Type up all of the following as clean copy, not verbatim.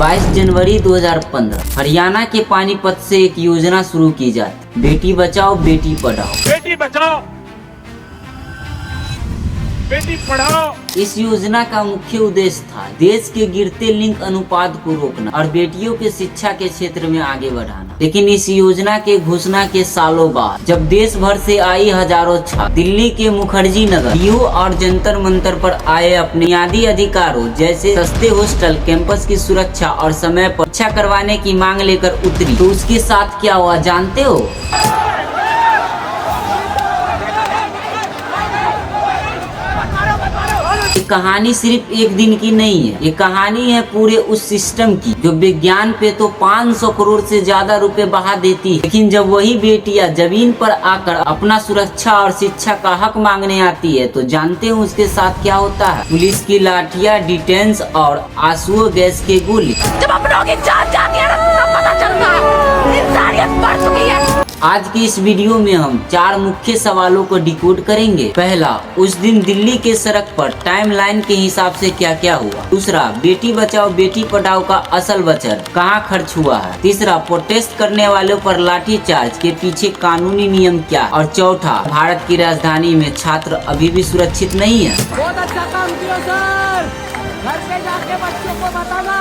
22 जनवरी 2015 हरियाणा के पानीपत से एक योजना शुरू की जाती, बेटी बचाओ बेटी पढ़ाओ। बेटी बचाओ बेटी पढ़ाओ। इस योजना का मुख्य उद्देश्य था देश के गिरते लिंग अनुपात को रोकना और बेटियों के शिक्षा के क्षेत्र में आगे बढ़ाना। लेकिन इस योजना के घोषणा के सालों बाद जब देश भर से आई हजारों छात्र दिल्ली के मुखर्जी नगर, डीयू और जंतर मंतर पर आए अपने बुनियादी अधिकारों जैसे सस्ते हॉस्टल, कैंपस की सुरक्षा और समय पर शिक्षा करवाने की मांग लेकर उतरी, तो उसके साथ क्या हुआ जानते हो? ये कहानी सिर्फ एक दिन की नहीं है, ये कहानी है पूरे उस सिस्टम की जो विज्ञान पे तो 500 करोड़ से ज्यादा रुपए बहा देती है, लेकिन जब वही बेटियां जमीन पर आकर अपना सुरक्षा और शिक्षा का हक मांगने आती है तो जानते हो उसके साथ क्या होता है? पुलिस की लाठियां, डिटेंस और आंसू गैस के गोली। जब अपनों की जान जाती है तब पता चलता है इंसानियत मर चुकी है। आज की इस वीडियो में हम 4 मुख्य सवालों को डिकोड करेंगे। पहला, उस दिन दिल्ली के सड़क पर टाइमलाइन के हिसाब से क्या क्या हुआ। दूसरा, बेटी बचाओ बेटी पढ़ाओ का असल बजट कहाँ खर्च हुआ है। तीसरा, प्रोटेस्ट करने वालों पर लाठीचार्ज के पीछे कानूनी नियम क्या। और चौथा, भारत की राजधानी में छात्र अभी भी सुरक्षित नहीं है। बहुत अच्छा काम किया सर, घर पे जाके बच्चों को बताना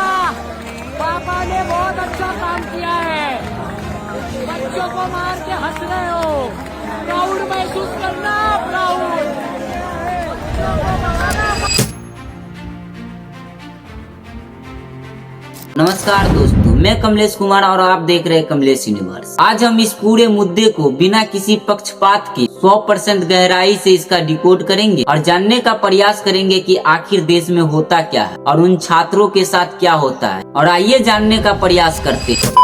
पापा ने बहुत अच्छा काम किया है। बच्चों को मार के हंस रहे हो, प्राउड महसूस करना, प्राउड। नमस्कार दोस्तों, मैं कमलेश कुमार और आप देख रहे हैं कमलेश यूनिवर्स। आज हम इस पूरे मुद्दे को बिना किसी पक्षपात के 100% गहराई से इसका डिकोड करेंगे और जानने का प्रयास करेंगे कि आखिर देश में होता क्या है और उन छात्रों के साथ क्या होता है। और आइए जानने का प्रयास करते हैं।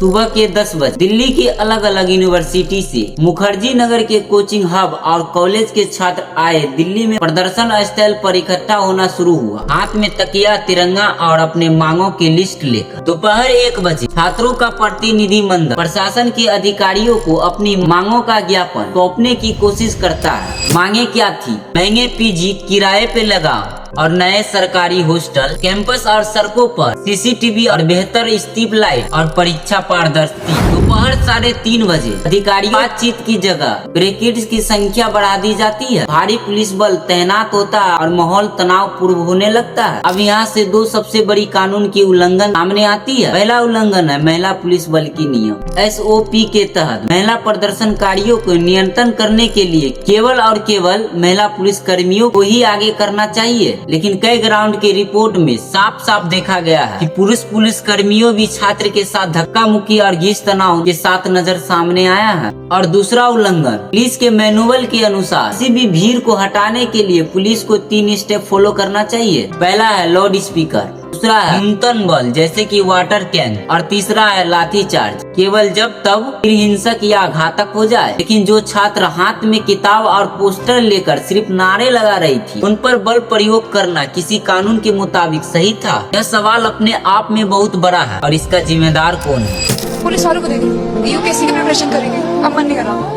सुबह के 10 बजे दिल्ली की अलग अलग यूनिवर्सिटी से मुखर्जी नगर के कोचिंग हब और कॉलेज के छात्र आए दिल्ली में प्रदर्शन स्थल पर इकट्ठा होना शुरू हुआ, हाथ में तकिया, तिरंगा और अपने मांगों की लिस्ट लेकर। दोपहर 1 बजे छात्रों का प्रतिनिधि मंडल प्रशासन के अधिकारियों को अपनी मांगों का ज्ञापन सौंपने की कोशिश करता है। मांगे क्या थी? महंगे पीजी किराए पे लगा और नए सरकारी हॉस्टल, कैंपस और सड़कों पर सीसीटीवी और बेहतर स्ट्रीट लाइट और परीक्षा पारदर्शी। दोपहर 3:30 बजे अधिकारी बातचीत की जगह ब्रिगेड्स की संख्या बढ़ा दी जाती है, भारी पुलिस बल तैनात होता है और माहौल तनाव पूर्ण होने लगता है। अब यहाँ से 2 सबसे बड़ी कानून की उल्लंघन सामने आती है। पहला उल्लंघन है महिला पुलिस बल की नियम। SOP के तहत महिला प्रदर्शनकारियों को नियंत्रण करने के लिए केवल और केवल महिला पुलिस कर्मियों को ही आगे करना चाहिए, लेकिन कई ग्राउंड की रिपोर्ट में साफ साफ देखा गया है कि पुलिस कर्मियों भी छात्र के साथ धक्का मुक्की और घीस तनाव के साथ नजर सामने आया है। और दूसरा उल्लंघन, पुलिस के मैनुअल के अनुसार किसी भी भीड़ को हटाने के लिए पुलिस को 3 स्टेप फॉलो करना चाहिए। पहला है लाउड स्पीकर, दूसरा है न्यूनतम बल जैसे कि वाटर कैन और तीसरा है लाठीचार्ज, केवल जब तब हिंसक या घातक हो जाए। लेकिन जो छात्र हाथ में किताब और पोस्टर लेकर सिर्फ नारे लगा रही थी, उन पर बल प्रयोग करना किसी कानून के मुताबिक सही था? यह सवाल अपने आप में बहुत बड़ा है और इसका जिम्मेदार कौन है? पुलिस वालों को देंगे, यूपीएससी की प्रिपरेशन करेंगे। अब मन नहीं कर रहा।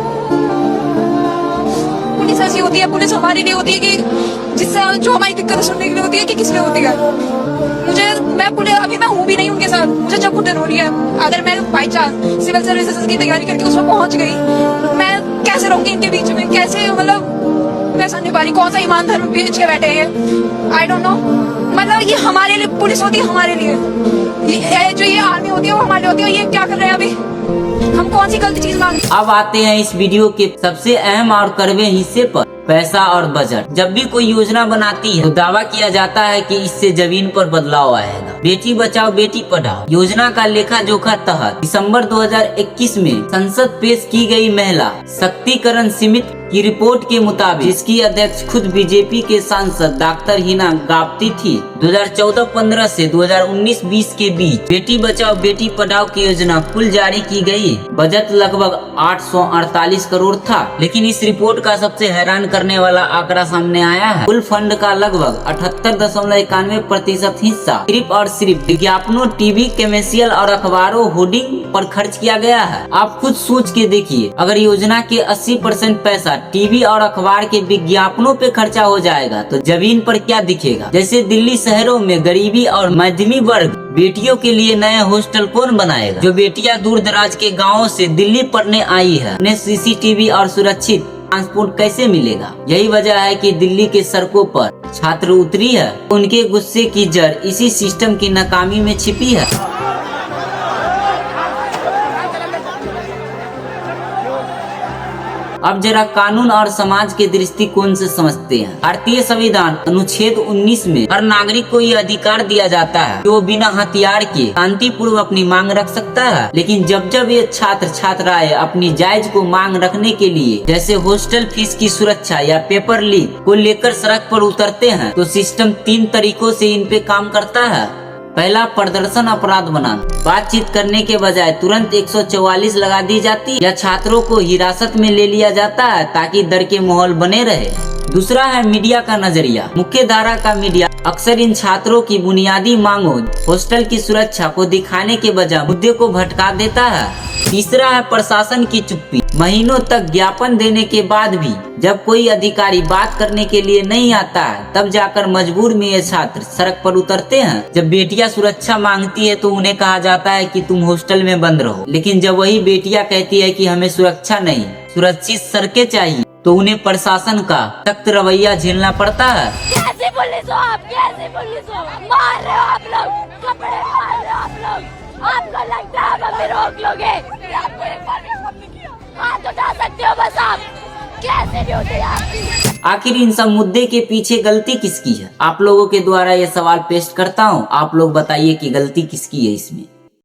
पुलिस ऐसी होती है, पुलिस हमारे लिए होती है कि जिससे जो हमारी दिक्कत सुनने के लिए होती है कि किस लिए होती है। मैं पुलिस अभी मैं हूँ भी नहीं उनके साथ, मुझे जब घुटन हो रही है, अगर मैं बाई चांस सिविल सर्विसेज की तैयारी करके उसमें पहुंच गई, मैं कैसे रहूंगी इनके बीच में? कैसे, मतलब मैं समझ नहीं पा रही कौन सा ईमान धर्म बेच के बैठे हैं। आई डोंट नो, मतलब ये हमारे लिए पुलिस होती है, हमारे लिए जो ये आर्मी होती है वो हमारे लिए होती है। ये क्या कर रहे हैं अभी? हम कौन सी गलती चीज मांग? अब आते हैं इस वीडियो के सबसे अहम और कड़वे हिस्से पर, पैसा और बजट। जब भी कोई योजना बनाती है तो दावा किया जाता है कि इससे जमीन पर बदलाव आएगा। बेटी बचाओ बेटी पढ़ाओ योजना का लेखा जोखा तहत दिसंबर 2021 में संसद पेश की गई महिला शक्तिकरण समिति की रिपोर्ट के मुताबिक, जिसकी अध्यक्ष खुद बीजेपी के सांसद डॉक्टर हिना गाप्ती थी, 2014-15 से 2019-20 के बीच बेटी बचाओ बेटी पढ़ाओ की योजना कुल जारी की गई। बजट लगभग 848 करोड़ था, लेकिन इस रिपोर्ट का सबसे हैरान करने वाला आंकड़ा सामने आया है। कुल फंड का लगभग 78.91% हिस्सा सिर्फ और सिर्फ विज्ञापनों, टीवी, कमर्शियल और अखबारों, होर्डिंग पर खर्च किया गया है। आप खुद सोच के देखिए, अगर योजना के 80% पैसा टीवी और अखबार के विज्ञापनों पे खर्चा हो जाएगा तो जमीन पर क्या दिखेगा। जैसे दिल्ली शहरों में गरीबी और मध्यमी वर्ग बेटियों के लिए नए हॉस्टल कौन बनाएगा। जो बेटियां दूर दराज के गाँव से दिल्ली पढ़ने आई है, उन्हें सीसीटीवी और सुरक्षित ट्रांसपोर्ट कैसे मिलेगा। यही वजह है कि दिल्ली के सड़कों पर छात्र उतरी है। उनके गुस्से की जड़ इसी सिस्टम की नाकामी में छिपी है। अब जरा कानून और समाज के दृष्टिकोण से समझते हैं। भारतीय संविधान अनुच्छेद 19 में हर नागरिक को यह अधिकार दिया जाता है कि वो बिना हथियार के शांतिपूर्वक अपनी मांग रख सकता है। लेकिन जब ये छात्र छात्राएं अपनी जायज को मांग रखने के लिए, जैसे हॉस्टल फीस की सुरक्षा या पेपर लीक को लेकर सड़क पर उतरते हैं, तो सिस्टम 3 तरीकों से इन पे काम करता है। पहला, प्रदर्शन अपराध बनाना। बातचीत करने के बजाय तुरंत 144 लगा दी जाती या छात्रों को हिरासत में ले लिया जाता है ताकि डर के माहौल बने रहे। दूसरा है मीडिया का नजरिया। मुख्य धारा का मीडिया अक्सर इन छात्रों की बुनियादी मांगों, हॉस्टल की सुरक्षा को दिखाने के बजाय मुद्दे को भटका देता है। तीसरा है प्रशासन की चुप्पी। महीनों तक ज्ञापन देने के बाद भी जब कोई अधिकारी बात करने के लिए नहीं आता है, तब जाकर मजबूर में ये छात्र सड़क पर उतरते हैं। जब बेटियां सुरक्षा मांगती है तो उन्हें कहा जाता है कि तुम हॉस्टल में बंद रहो, लेकिन जब वही बेटियां कहती है कि हमें सुरक्षा नहीं, सुरक्षित सड़कें चाहिए, तो उन्हें प्रशासन का सख्त रवैया झेलना पड़ता है। कैसे पुलिस हो आप, कैसे पुलिस हो, मार रहे हो आप लोग, कपड़े मार रहे हो आप लोग। आपको लगता है आप हमें रोक लोगे? आपको एक बार भी हमने किया, हाथ उठा सकते हो बस आप, कैसे नहीं उठे आप? आखिर इन सब मुद्दे के पीछे गलती किसकी है? आप लोगों के द्वारा ये सवाल पेश करता हूँ, आप लोग बताइए कि गलती किसकी है इसमें।